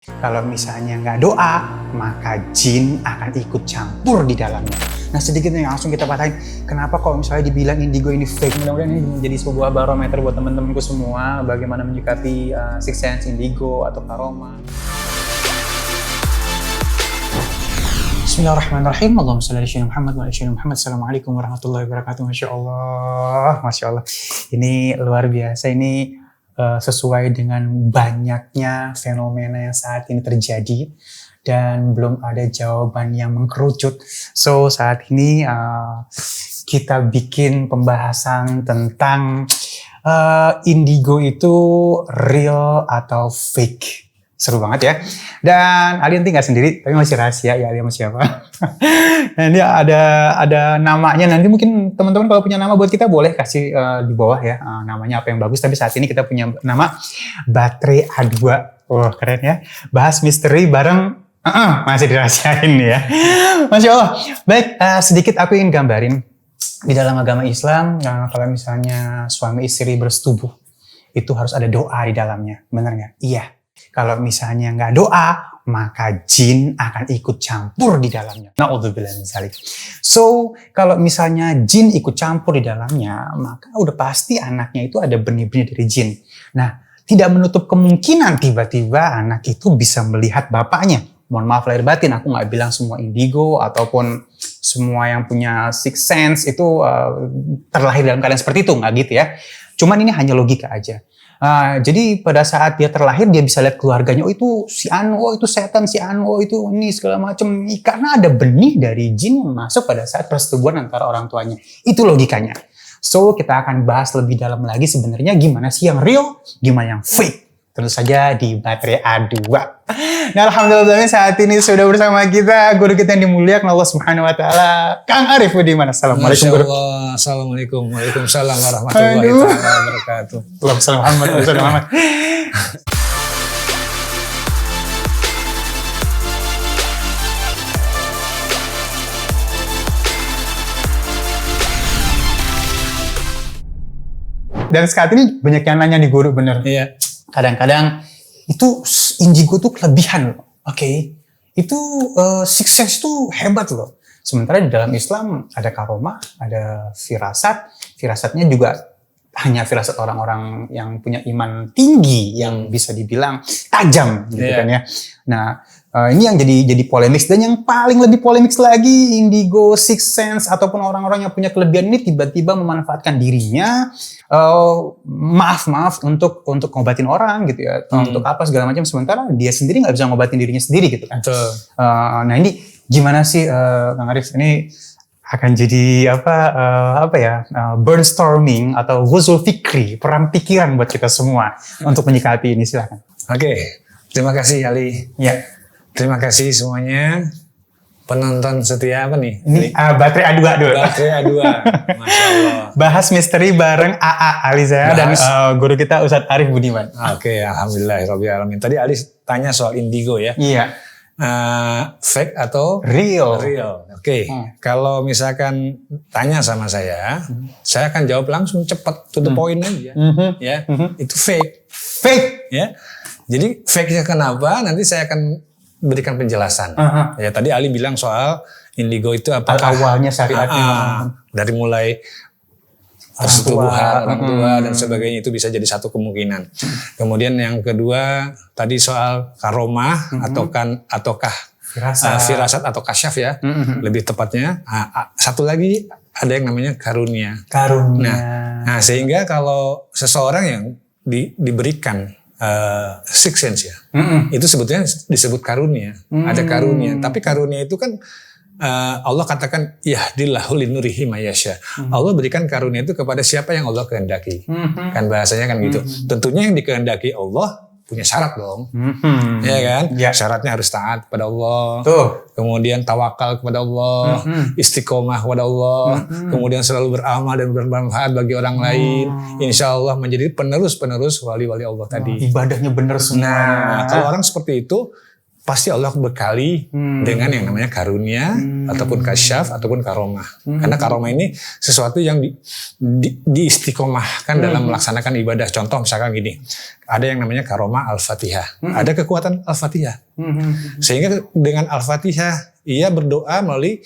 Kalau misalnya nggak doa, maka jin akan ikut campur di dalamnya. Nah sedikit nih langsung kita patahin, kenapa kalau misalnya dibilang indigo ini fake. Mudah-mudahan ini menjadi sebuah barometer buat teman-temanku semua, bagaimana menyikapi six sense indigo atau karoma. Bismillahirrahmanirrahim. Allahumma shalli ala sayyidina Muhammad wa ala sayyidina Muhammad. Assalamualaikum warahmatullahi wabarakatuh. Masya Allah, Masya Allah. Ini luar biasa, ini sesuai dengan banyaknya fenomena yang saat ini terjadi dan belum ada jawaban yang mengkerucut. So saat ini kita bikin pembahasan tentang indigo itu real atau fake. Seru banget ya. Dan Ali nanti nggak sendiri, tapi masih rahasia ya Ali sama siapa. Nah, ini ada namanya. Nanti mungkin teman-teman kalau punya nama buat kita boleh kasih di bawah ya namanya apa yang bagus. Tapi saat ini kita punya nama Baterai A2. Wah keren ya. Bahas misteri bareng masih dirahasiain ya. Masya Allah. Baik, sedikit aku ingin gambarin di dalam agama Islam. Kalau misalnya suami istri bersetubuh, itu harus ada doa di dalamnya. Benar nggak? Iya. Kalau misalnya nggak doa, maka jin akan ikut campur di dalamnya. Na'udzubillah min dzalik. So, kalau misalnya jin ikut campur di dalamnya, maka udah pasti anaknya itu ada benih-benih dari jin. Nah, tidak menutup kemungkinan tiba-tiba anak itu bisa melihat bapaknya. Mohon maaf lahir batin, aku nggak bilang semua indigo ataupun semua yang punya six sense itu terlahir dalam keadaan seperti itu, nggak gitu ya. Cuman ini hanya logika aja. Jadi pada saat dia terlahir dia bisa lihat keluarganya, oh itu si Anu, oh itu setan, si Anu, oh itu ini segala macam. Karena ada benih dari jin yang masuk pada saat persetubuhan antara orang tuanya. Itu logikanya. So kita akan bahas lebih dalam lagi sebenarnya gimana sih yang real, gimana yang fake. Tentu saja di Baterai A2. Nah alhamdulillah saat ini sudah bersama kita guru kita yang dimuliakan Allah Subhanahu Wa Taala, Kang Arif Budiman. Assalamualaikum. Assalamualaikum. Waalaikumsalam warahmatullahi wabarakatuh. Allahumma Muhammad. Dan saat ini banyak yang nanya di guru, bener. Iya. Kadang-kadang itu indigo tuh kelebihan loh. Oke. Itu six sense tuh hebat loh. Sementara di dalam Islam ada karomah, ada firasat. Firasatnya juga hanya firasat orang-orang yang punya iman tinggi, yang bisa dibilang tajam gitu kan ya. Nah, ini yang jadi polemik. Dan yang paling lebih polemik lagi, indigo, six sense ataupun orang-orang yang punya kelebihan ini tiba-tiba memanfaatkan dirinya maaf untuk ngobatin orang gitu ya, untuk apa segala macam, sementara dia sendiri nggak bisa ngobatin dirinya sendiri gitu kan. Nah ini gimana sih Kang Arif, ini akan jadi brainstorming atau ghuzul fikri, perang pikiran buat kita semua untuk menyikapi ini, silakan. Oke, terima kasih Ali. Ya. Terima kasih semuanya. Penonton setia apa nih? Ini Baterai A2 dulu. Baterai A2, Masya Allah. Bahas misteri bareng AA Aliza dan guru kita Ustadz Arif Budiman. Oke, alhamdulillahirrahmanirrahim. Tadi Ali tanya soal indigo ya. Iya. Fake atau real? Oke. Kalau misalkan tanya sama saya akan jawab langsung, cepat, to the point aja. Ya, itu fake. Fake. Ya. Jadi fake-nya kenapa? Nanti saya akan berikan penjelasan. Ya tadi Ali bilang soal indigo itu apakah awalnya syariatnya dari mulai persetubuhan orang tua dan sebagainya, itu bisa jadi satu kemungkinan. Kemudian yang kedua tadi soal karomah ataukah firasat atau kasyaf ya, lebih tepatnya. Satu lagi ada yang namanya karunia. Nah sehingga kalau seseorang yang diberikan six sense ya, itu sebetulnya disebut karunia. Ada karunia, tapi karunia itu kan Allah katakan yahdillahu linurihi mayasya. Allah berikan karunia itu kepada siapa yang Allah kehendaki. Kan bahasanya kan gitu. Tentunya yang dikehendaki Allah punya syarat dong. Ya kan? Ya. Syaratnya harus taat kepada Allah. Kemudian tawakal kepada Allah, istiqomah kepada Allah, kemudian selalu beramal dan bermanfaat bagi orang lain. Insya Allah menjadi penerus wali-wali Allah tadi. Ibadahnya benar semua. Nah, kalau orang seperti itu, pasti Allah bekali dengan yang namanya karunia ataupun kasyaf ataupun karomah. Karena karomah ini sesuatu yang diistiqomahkan dalam melaksanakan ibadah. Contoh misalkan gini, ada yang namanya karomah Al-Fatihah, ada kekuatan Al-Fatihah. Sehingga dengan Al-Fatihah ia berdoa melalui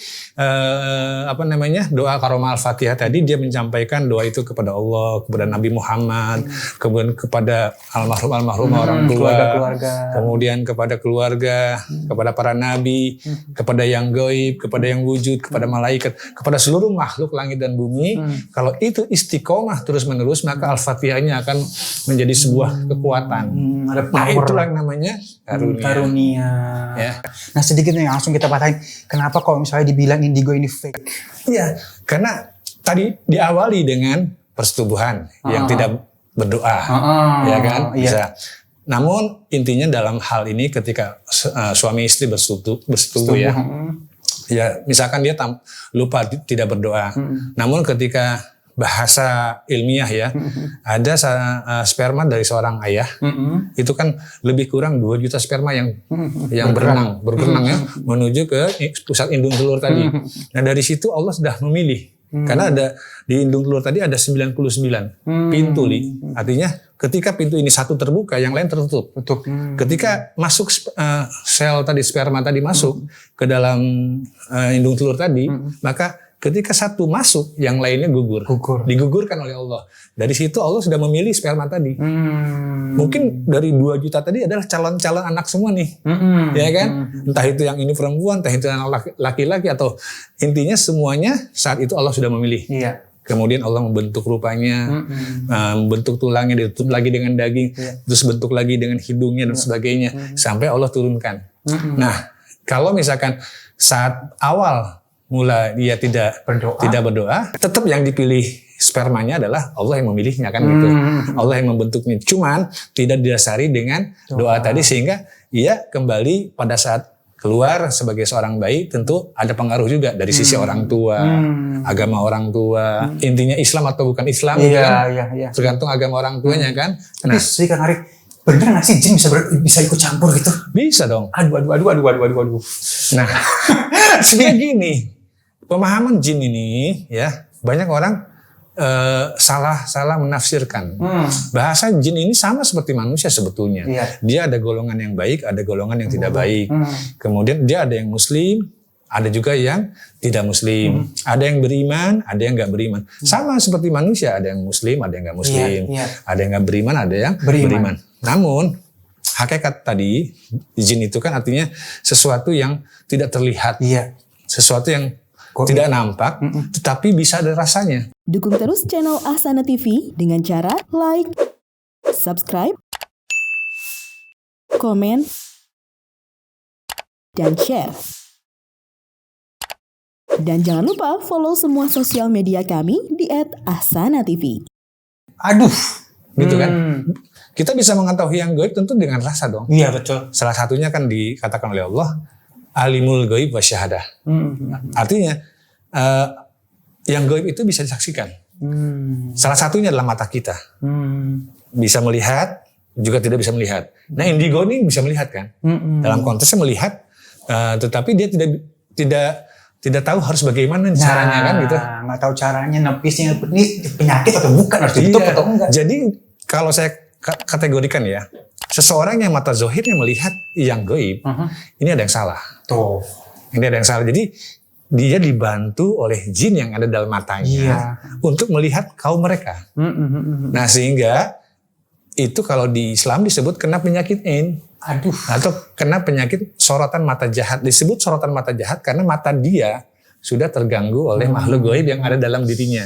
doa karomah Al-Fatihah tadi, dia menyampaikan doa itu kepada Allah, kepada Nabi Muhammad, kemudian kepada almarhum orang tua, kemudian kepada keluarga, kepada para nabi, kepada yang gaib, kepada yang wujud, kepada malaikat, kepada seluruh makhluk langit dan bumi. Kalau itu istiqomah terus-menerus, maka Al-Fatihahnya akan menjadi sebuah kekuatan. Nah, itulah yang namanya karunia. Ya. Nah, sedikit nih langsung kita patahin. Kenapa kalau misalnya dibilang indigo ini fake? Iya, karena tadi diawali dengan persetubuhan yang tidak berdoa, ya kan? Bisa. Namun intinya dalam hal ini ketika suami istri bersetubuh ya, ya misalkan dia lupa tidak berdoa. Namun ketika bahasa ilmiah ya, ada sperma dari seorang ayah, itu kan lebih kurang 2 juta sperma yang berenang ya, menuju ke pusat indung telur tadi. Nah dari situ Allah sudah memilih, karena ada di indung telur tadi ada 99 pintu, artinya ketika pintu ini satu terbuka, yang lain tertutup. Ketika masuk sel tadi, sperma tadi masuk ke dalam indung telur tadi, maka ketika satu masuk, yang lainnya gugur. Digugurkan oleh Allah. Dari situ Allah sudah memilih sperma tadi. Mungkin dari 2 juta tadi adalah calon-calon anak semua nih. Ya kan? Entah itu yang ini perempuan, entah itu yang laki-laki, atau intinya semuanya saat itu Allah sudah memilih. Iya. Kemudian Allah membentuk rupanya, membentuk tulangnya, ditutup lagi dengan daging, terus bentuk lagi dengan hidungnya dan sebagainya, sampai Allah turunkan. Nah, kalau misalkan saat awal mula dia tidak berdoa, tetap yang dipilih spermanya adalah Allah yang memilihnya kan gitu. Allah yang membentuknya. Cuman tidak didasari dengan doa tadi, sehingga ia kembali pada saat keluar sebagai seorang bayi tentu ada pengaruh juga dari sisi orang tua, agama orang tua. Intinya Islam atau bukan Islam tergantung agama orang tuanya kan. Tapi sih Kang Arif, bener nggak sih jin bisa ikut campur gitu? Bisa dong. Aduh. Nah, sebenarnya gini, pemahaman jin ini ya banyak orang salah menafsirkan. Bahasa jin ini sama seperti manusia sebetulnya. Dia ada golongan yang baik, ada golongan yang tidak baik. Kemudian dia ada yang muslim, ada juga yang tidak muslim. Ada yang beriman, ada yang nggak beriman. Sama seperti manusia, ada yang muslim, ada yang nggak muslim. Ada yang nggak beriman, ada yang beriman. Namun hakikat tadi jin itu kan artinya sesuatu yang tidak terlihat, sesuatu yang tidak nampak, tetapi bisa ada rasanya. Dukung terus channel Ahsana TV dengan cara like, subscribe, komen, dan share. Dan jangan lupa follow semua sosial media kami di @ahsana.tv. Aduh, gitu kan? Kita bisa mengetahui yang gaib tentu dengan rasa dong. Iya betul. Salah satunya kan dikatakan oleh Allah, alimul gaib wa syahadah. Artinya yang gaib itu bisa disaksikan. Salah satunya adalah mata kita. Bisa melihat, juga tidak bisa melihat. Nah indigo ini bisa melihat kan? Dalam konteksnya melihat, tetapi dia tidak tahu harus bagaimana caranya kan gitu. Nggak tahu caranya nepisnya ini penyakit atau bukan, harus ditutup atau enggak. Jadi kalau saya kategorikan ya, seseorang yang mata zohirnya melihat yang gaib, ini ada yang salah. Ini ada yang salah. Jadi dia dibantu oleh jin yang ada dalam matanya untuk melihat kaum mereka. Nah sehingga itu kalau di Islam disebut kena penyakit ain. Atau kena penyakit sorotan mata jahat. Disebut sorotan mata jahat karena mata dia sudah terganggu oleh makhluk gaib yang ada dalam dirinya.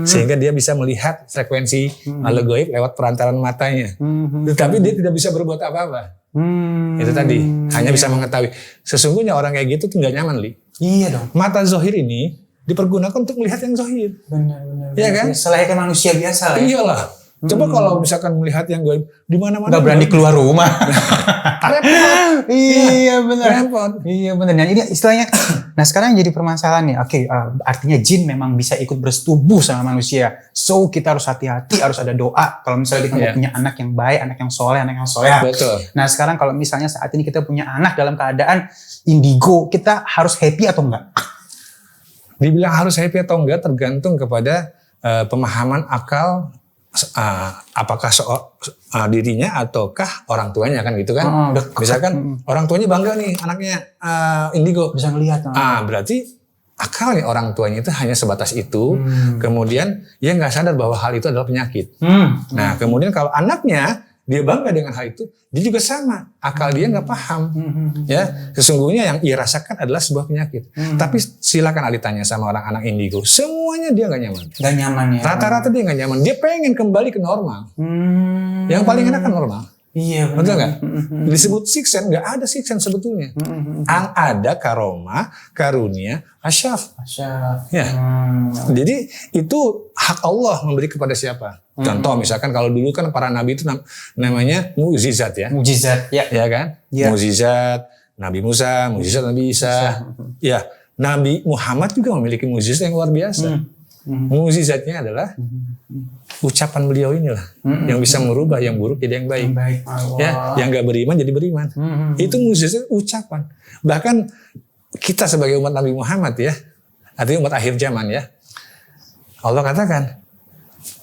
Sehingga dia bisa melihat frekuensi makhluk gaib lewat perantaran matanya. Tetapi dia tidak bisa berbuat apa-apa. Itu tadi, hanya bisa mengetahui. Sesungguhnya orang kayak gitu tuh gak nyaman, Li. Iya dong. Mata zohir ini dipergunakan untuk melihat yang zohir. Benar. Iya kan? Selayaknya manusia biasa lah. Iyalah. Coba kalau misalkan melihat yang gaib di mana-mana. Gak berani keluar rumah. Repot. Iya benar. Repot. Iya benar. Dan ini istilahnya Nah sekarang yang jadi permasalahan nih, oke, artinya jin memang bisa ikut bersetubuh sama manusia. So kita harus hati-hati, harus ada doa. Kalau misalnya kita mau punya anak yang baik, anak yang soleh, anak yang soleha. Betul. Nah sekarang kalau misalnya saat ini kita punya anak dalam keadaan indigo, kita harus happy atau enggak? Dibilang harus happy atau enggak tergantung kepada pemahaman akal, apakah dirinya ataukah orang tuanya kan gitu kan. Misalkan orang tuanya bangga nih anaknya indigo. Bisa ngelihat. Berarti akalnya orang tuanya itu hanya sebatas itu. Kemudian dia nggak sadar bahwa hal itu adalah penyakit. Nah kemudian kalau anaknya dia bangga dengan hal itu, dia juga sama. Akal dia nggak paham. Ya, sesungguhnya yang ia rasakan adalah sebuah penyakit. Tapi silakan Ali tanya sama orang anak indigo, semuanya dia nggak nyaman. Nggak nyaman ya. Rata-rata dia nggak nyaman. Dia pengen kembali ke normal. Yang paling enak kan normal. Iya benar. Betul nggak? Disebut siksen, nggak ada siksen sebetulnya. Yang ada karomah, karunia, asyaf. Ya. Jadi itu hak Allah memberi kepada siapa. Contoh misalkan kalau dulu kan para nabi itu namanya mukjizat ya. Mukjizat ya. Ya kan? Ya. Mukjizat Nabi Musa, mukjizat Nabi Isa. Ya, Nabi Muhammad juga memiliki mukjizat yang luar biasa. Mukjizatnya adalah ucapan beliau inilah yang bisa merubah yang buruk jadi yang baik. Ya, yang gak beriman jadi beriman. Itu mukjizat ucapan. Bahkan kita sebagai umat Nabi Muhammad ya, artinya umat akhir zaman ya. Allah katakan,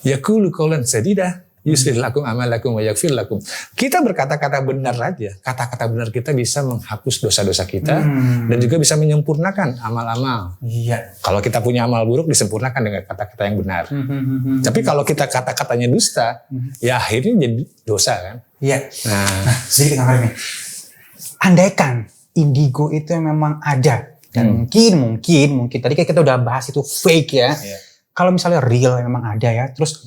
yaqulu qawlan sadida yuslih lakum amalakum wa yaghfir lakum. Kita berkata-kata benar aja. Kata-kata benar kita bisa menghapus dosa-dosa kita dan juga bisa menyempurnakan amal-amal. Iya. Kalau kita punya amal buruk disempurnakan dengan kata-kata yang benar. Tapi kalau kita kata-katanya dusta, ya akhirnya jadi dosa kan. Iya. Nah, sedikit Kang Karim. Andaikan indigo itu memang ada dan mungkin tadi kan kita udah bahas itu fake ya. Kalau misalnya real memang ada ya, terus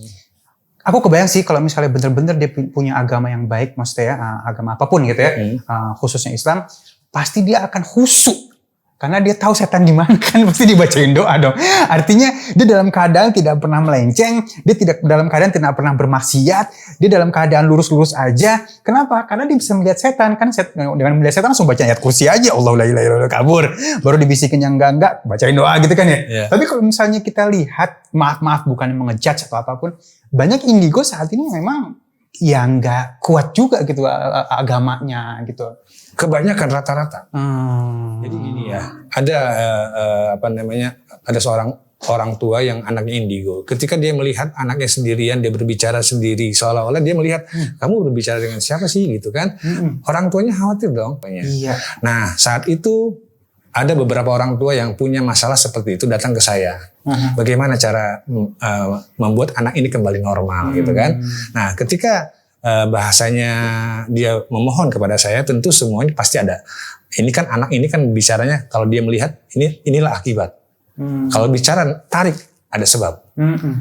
aku kebayang sih kalau misalnya bener-bener dia punya agama yang baik, maksudnya ya, agama apapun gitu ya, khususnya Islam, pasti dia akan khusyuk. Karena dia tahu setan di mana kan, pasti dibacain doa dong. Artinya dia dalam keadaan tidak pernah melenceng, dia tidak dalam keadaan tidak pernah bermaksiat, dia dalam keadaan lurus-lurus aja. Kenapa? Karena dia bisa melihat setan kan, dengan melihat setan langsung baca ayat kursi aja, Allah la ilaha illallah kabur. Baru dibisikin yang enggak, bacain doa gitu kan ya. Tapi kalau misalnya kita lihat, maaf bukan mengejudge atau apapun, banyak indigo saat ini memang ya nggak kuat juga gitu agamanya gitu. Kebanyakan rata-rata. Jadi gini ya, ada ada seorang orang tua yang anaknya indigo. Ketika dia melihat anaknya sendirian, dia berbicara sendiri, seolah-olah dia melihat kamu berbicara dengan siapa sih gitu kan? Orang tuanya khawatir dong. Iya. Nah saat itu ada beberapa orang tua yang punya masalah seperti itu datang ke saya. Bagaimana cara membuat anak ini kembali normal gitu kan? Nah ketika bahasanya dia memohon kepada saya, tentu semuanya pasti ada. Ini kan anak ini kan bicaranya kalau dia melihat inilah akibat. Kalau bicara tarik ada sebab.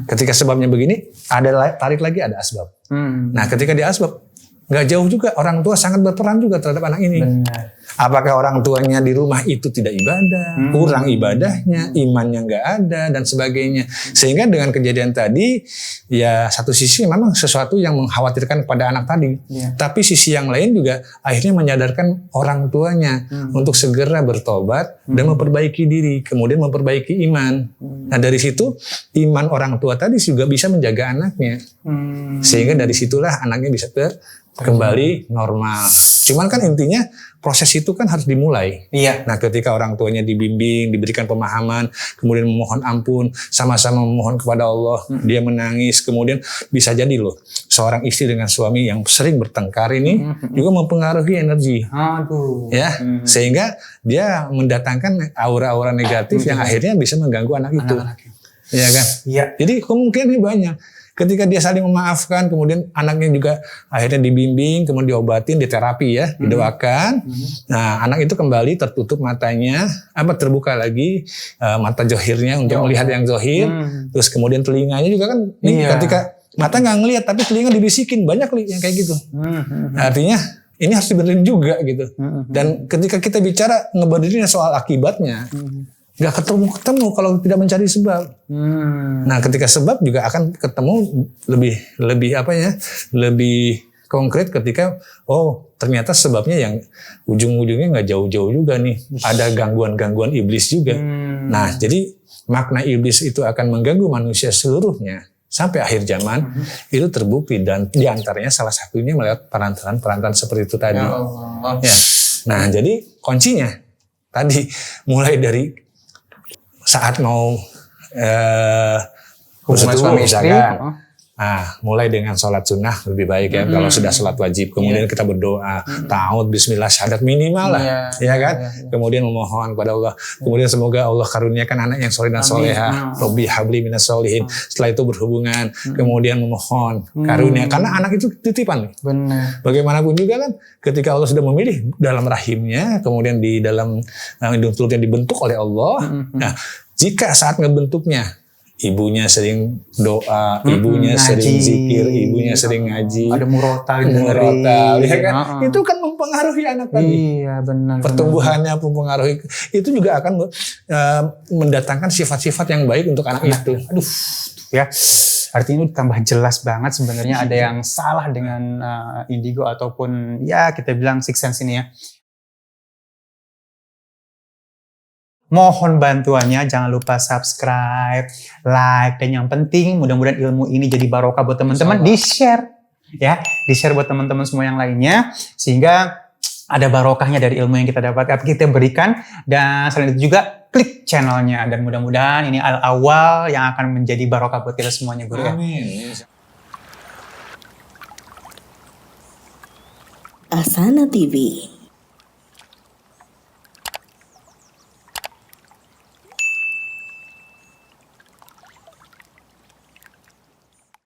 Ketika sebabnya begini ada tarik lagi ada asbab. Nah ketika dia asbab nggak jauh juga orang tua sangat berperan juga terhadap anak ini. Benar. Apakah orang tuanya di rumah itu tidak ibadah, kurang ibadahnya, imannya nggak ada dan sebagainya. Sehingga dengan kejadian tadi, ya satu sisi memang sesuatu yang mengkhawatirkan kepada anak tadi. Tapi sisi yang lain juga akhirnya menyadarkan orang tuanya untuk segera bertobat dan memperbaiki diri, kemudian memperbaiki iman. Nah dari situ iman orang tua tadi juga bisa menjaga anaknya. Sehingga dari situlah anaknya bisa kembali normal. Cuman kan intinya proses itu kan harus dimulai. Iya. Nah ketika orang tuanya dibimbing, diberikan pemahaman, kemudian memohon ampun, sama-sama memohon kepada Allah, dia menangis, kemudian bisa jadi loh seorang istri dengan suami yang sering bertengkar ini juga mempengaruhi energi. Ya, sehingga dia mendatangkan aura-aura negatif yang akhirnya bisa mengganggu anak itu. Iya kan? Iya. Jadi kemungkinan ini banyak. Ketika dia saling memaafkan, kemudian anaknya juga akhirnya dibimbing, kemudian diobatin, diterapi ya, didoakan. Nah, anak itu kembali tertutup matanya, terbuka lagi mata johirnya untuk melihat yang johir. Terus kemudian telinganya juga kan, ketika mata nggak ngelihat, tapi telinga dibisikin, banyak yang kayak gitu. Artinya ini harus dibenerin juga gitu. Dan ketika kita bicara ngeberdirinya soal akibatnya, nggak ketemu kalau tidak mencari sebab. Nah, ketika sebab juga akan ketemu lebih konkret ketika ternyata sebabnya yang ujung-ujungnya nggak jauh-jauh juga nih, ada gangguan-gangguan iblis juga. Nah, jadi makna iblis itu akan mengganggu manusia seluruhnya sampai akhir zaman itu terbukti, dan diantaranya salah satunya melihat perantaran seperti itu tadi. Ya Allah. Ya. Nah, jadi kuncinya tadi mulai dari saat mau Hubungan suami istri. Mulai dengan sholat sunnah lebih baik ya. Kalau sudah sholat wajib, kemudian kita berdoa, ta'awud, bismillah, syahadat minimal lah, ya kan. Kemudian memohon kepada Allah. Kemudian semoga Allah karuniakan anak yang soleh dan soleha. Robbi habli minas solihin. Setelah itu berhubungan, kemudian memohon karunia, karena anak itu titipan. Benar. Bagaimanapun juga kan, ketika Allah sudah memilih dalam rahimnya, kemudian di dalam hidung tulutnya dibentuk oleh Allah. Nah, jika saat ngebentuknya ibunya sering doa, ibunya sering zikir, ibunya sering ngaji, ada murotal, ya kan? Itu kan mempengaruhi anak tadi. Iya, benar. Pertumbuhannya mempengaruhi, itu juga akan mendatangkan sifat-sifat yang baik untuk anak itu. Aduh, ya. Artinya tambah jelas banget sebenarnya ada yang salah dengan indigo ataupun ya kita bilang six sense ini ya. Mohon bantuannya, jangan lupa subscribe, like, dan yang penting mudah-mudahan ilmu ini jadi barokah buat teman-teman, di-share ya, di-share buat teman-teman semua yang lainnya sehingga ada barokahnya dari ilmu yang kita dapat, kita berikan, dan selain itu juga klik channelnya, dan mudah-mudahan ini awal yang akan menjadi barokah buat kita semuanya, Guru. Amin. Asana TV.